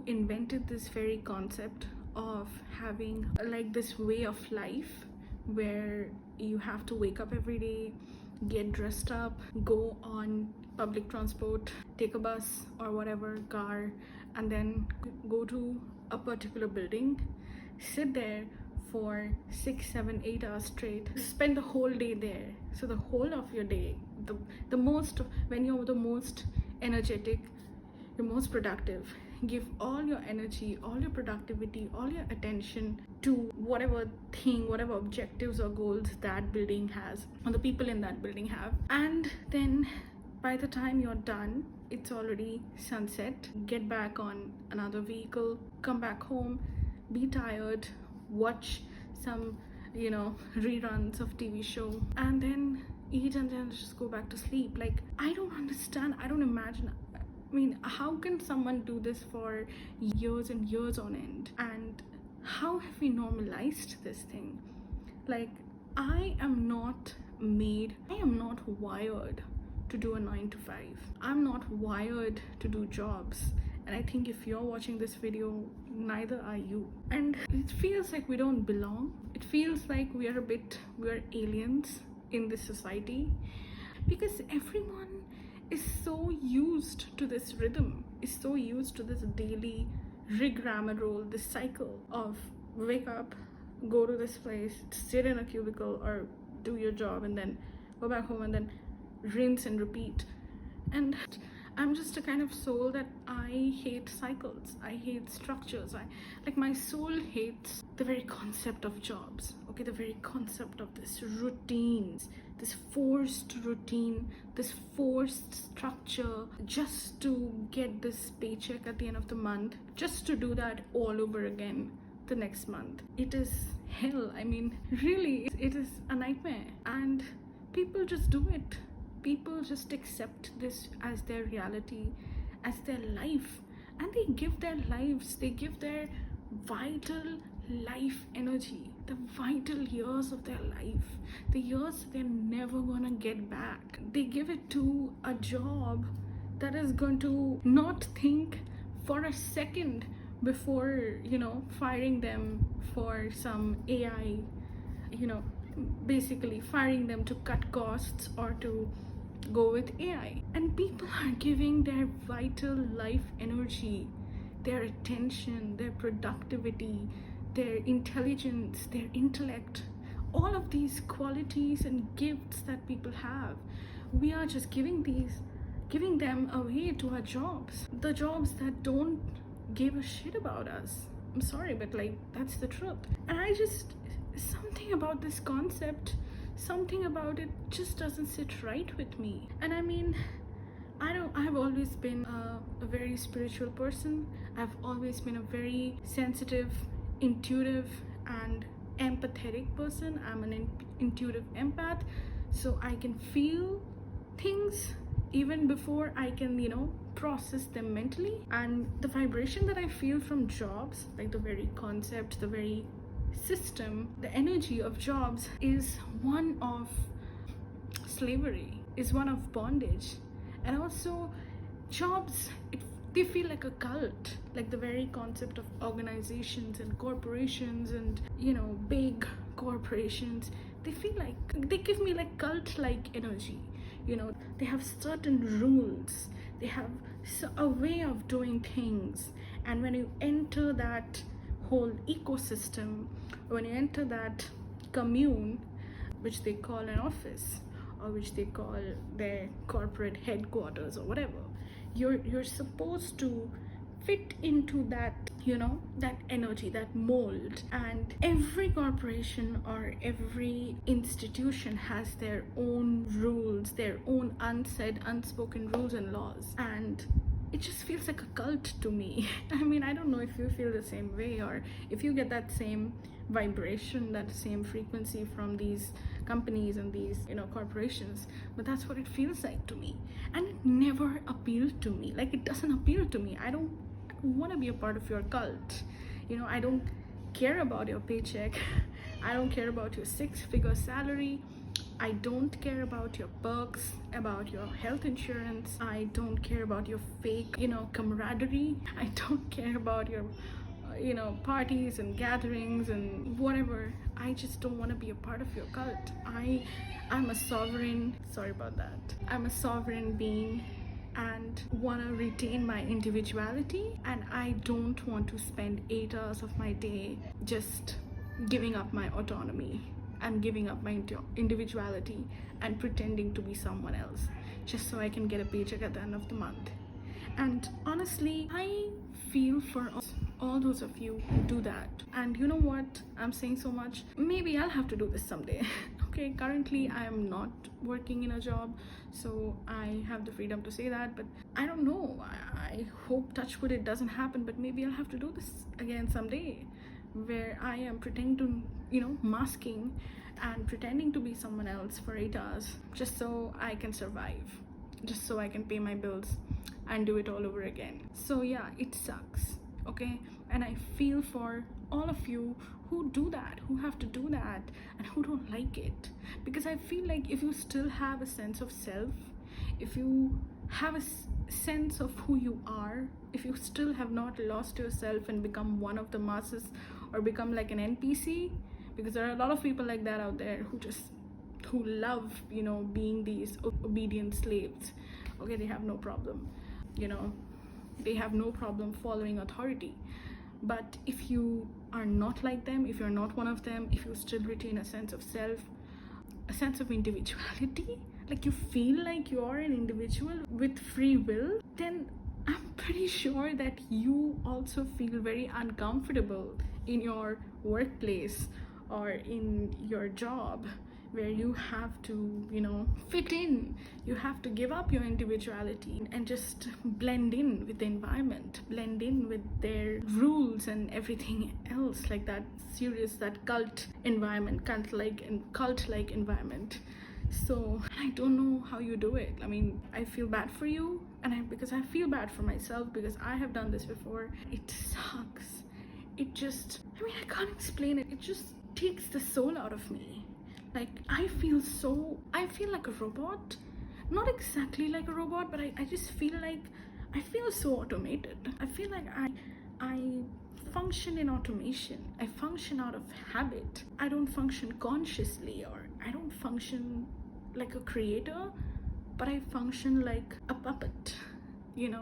invented this very concept of having like this way of life where you have to wake up every day, get dressed up, go on public transport, take a bus or whatever car, and then go to a particular building, sit there for 6, 7, 8 hours straight, spend the whole day there. So the whole of your day, the most, when you're the most energetic, you're most productive, give all your energy, all your productivity, all your attention to whatever thing, whatever objectives or goals that building has or the people in that building have. And then by the time you're done, it's already sunset. Get back on another vehicle, come back home, be tired, watch some reruns of TV show, and then eat and then just go back to sleep. Like, I don't understand, I don't imagine. I mean, how can someone do this for years and years on end? And how have we normalized this thing? Like, I am not wired to do a 9 to 5. I'm not wired to do jobs. And I think if you're watching this video, neither are you. And it feels like we don't belong. It feels like we're aliens in this society, because everyone is so used to this rhythm, is so used to this daily rigmarole, this cycle of wake up, go to this place, sit in a cubicle or do your job, and then go back home and then rinse and repeat. And I'm just a kind of soul that I hate cycles, I hate structures. My soul hates the very concept of jobs, okay, the very concept of this routines, this forced routine, this forced structure, just to get this paycheck at the end of the month, just to do that all over again the next month. It is hell. I mean, really, it is a nightmare. And people just do it. People just accept this as their reality, as their life, and they give their lives, they give their vital life energy, the vital years of their life, the years they're never gonna get back. They give it to a job that is going to not think for a second before, firing them for some AI, basically firing them to cut costs or to go with AI. And people are giving their vital life energy, their attention, their productivity, their intelligence, their intellect, all of these qualities and gifts that people have. We are just giving them away to our jobs, the jobs that don't give a shit about us. I'm sorry, but that's the truth. And something about this concept, something about it just doesn't sit right with me. And I mean, I've always been a very spiritual person. I've always been a very sensitive, intuitive and empathetic person. I'm an intuitive empath, so I can feel things even before I can process them mentally. And the vibration that I feel from jobs, like the very concept, the very system, the energy of jobs, is one of slavery, is one of bondage. And also jobs, they feel like a cult, like the very concept of organizations and corporations and big corporations. They give me like cult-like energy. They have certain rules, they have a way of doing things. And when you enter that whole ecosystem, when you enter that commune, which they call an office or which they call their corporate headquarters or whatever, you're supposed to fit into that that energy, that mold. And every corporation or every institution has their own rules, their own unsaid, unspoken rules and laws, and it just feels like a cult to me. I mean, I don't know if you feel the same way or if you get that same vibration, that same frequency from these companies and these corporations, but that's what it feels like to me. And it never appealed to me. Like, it doesn't appeal to me. I don't want to be a part of your cult. I don't care about your paycheck. I don't care about your 6-figure salary. I don't care about your perks, about your health insurance. I don't care about your fake, camaraderie. I don't care about your parties and gatherings and whatever. I just don't want to be a part of your cult. I'm a sovereign, sorry about that, I'm a sovereign being and want to retain my individuality, and I don't want to spend 8 hours of my day just giving up my autonomy and giving up my individuality and pretending to be someone else just so I can get a paycheck at the end of the month. And honestly, I feel for all those of you who do that. And you know what? I'm saying so much. Maybe I'll have to do this someday. Okay, currently I am not working in a job, so I have the freedom to say that, but I don't know. I hope, touch wood, it doesn't happen, but maybe I'll have to do this again someday, where I am pretending to, masking and pretending to be someone else for 8 hours just so I can survive, just so I can pay my bills and do it all over again. So yeah, it sucks, okay? And I feel for all of you who do that, who have to do that, and who don't like it. Because I feel like if you still have a sense of self, if you have a sense of who you are, if you still have not lost yourself and become one of the masses or become like an NPC, because there are a lot of people like that out there who love, being these obedient slaves. Okay, they have no problem, they have no problem following authority. But if you are not like them, if you're not one of them, if you still retain a sense of self, a sense of individuality, like you feel like you're an individual with free will, then I'm pretty sure that you also feel very uncomfortable in your workplace or in your job, where you have to, fit in. You have to give up your individuality and just blend in with the environment, blend in with their rules and everything else, like that cult environment, cult-like environment. So I don't know how you do it. I mean, I feel bad for you, and because I feel bad for myself, because I have done this before. It sucks. It just, I can't explain it. It just takes the soul out of me. Like, I feel like a robot. Not exactly like a robot, but I just feel like I feel so automated. I feel like I function in automation. I function out of habit. I don't function consciously, or I don't function like a creator, but I function like a puppet, and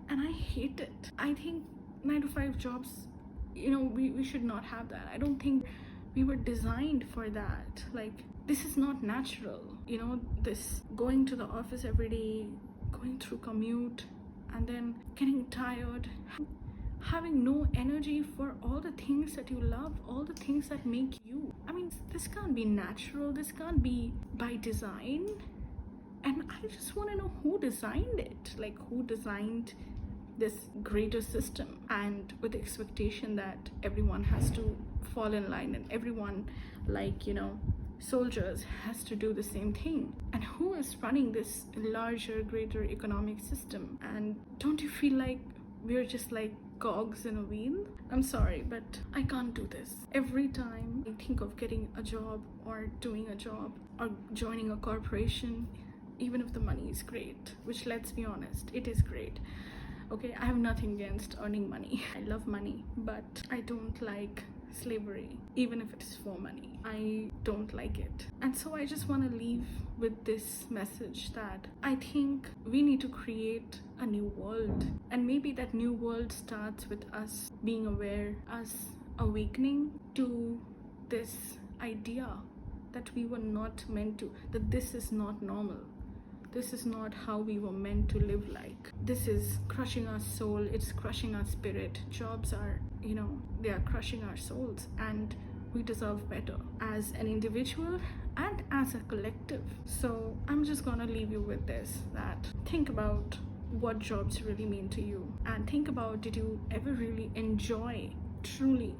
I hate it. I think 9-to-5 jobs, we should not have that. I don't think we were designed for that. Like, this is not natural, this going to the office every day, going through commute, and then getting tired, having no energy for all the things that you love, all the things that make you. This can't be natural. This can't be by design. And I just want to know who designed it. Like, who designed this greater system, and with the expectation that everyone has to fall in line, and everyone, like, soldiers, has to do the same thing. And who is running this larger, greater economic system? And don't you feel like we're just like cogs in a wheel? I'm sorry, but I can't do this. Every time I think of getting a job or doing a job or joining a corporation, even if the money is great, which, let's be honest, it is great. Okay, I have nothing against earning money. I love money, but I don't like slavery, even if it is for money. I don't like it. And so I just want to leave with this message that I think we need to create a new world. And maybe that new world starts with us being aware, us awakening to this idea that we were not meant to, that this is not normal. This is not how we were meant to live like. This is crushing our soul, it's crushing our spirit. Jobs are, they are crushing our souls, and we deserve better as an individual and as a collective. So I'm just gonna leave you with this, that think about what jobs really mean to you, and think about, did you ever really truly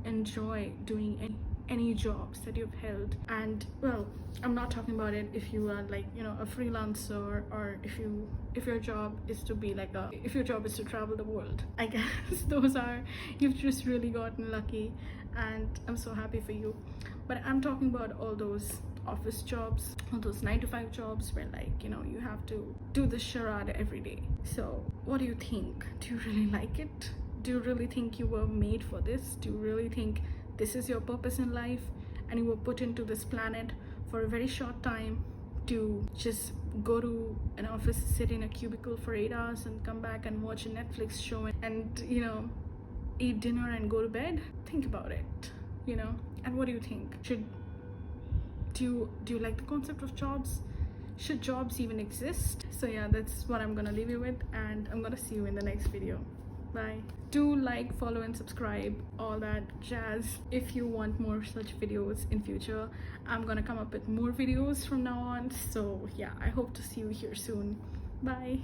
enjoy doing any jobs that you've held? And well, I'm not talking about it if you are like, a freelancer, or if your job is to be like if your job is to travel the world. I guess you've just really gotten lucky, and I'm so happy for you. But I'm talking about all those office jobs, all those 9 to 5 jobs where, like, you know, you have to do the charade every day. So what do you think? Do you really like it? Do you really think you were made for this? Do you really think this is your purpose in life and you were put into this planet for a very short time to just go to an office, sit in a cubicle for 8 hours and come back and watch a Netflix show and, you know, eat dinner and go to bed? Think about it, you know. And what do you think? Do you like the concept of jobs? Should jobs even exist? So yeah, that's what I'm gonna leave you with, and I'm gonna see you in the next video. Bye. Do like, follow and subscribe, all that jazz. If you want more such videos in future, I'm gonna come up with more videos from now on. So yeah, I hope to see you here soon. Bye.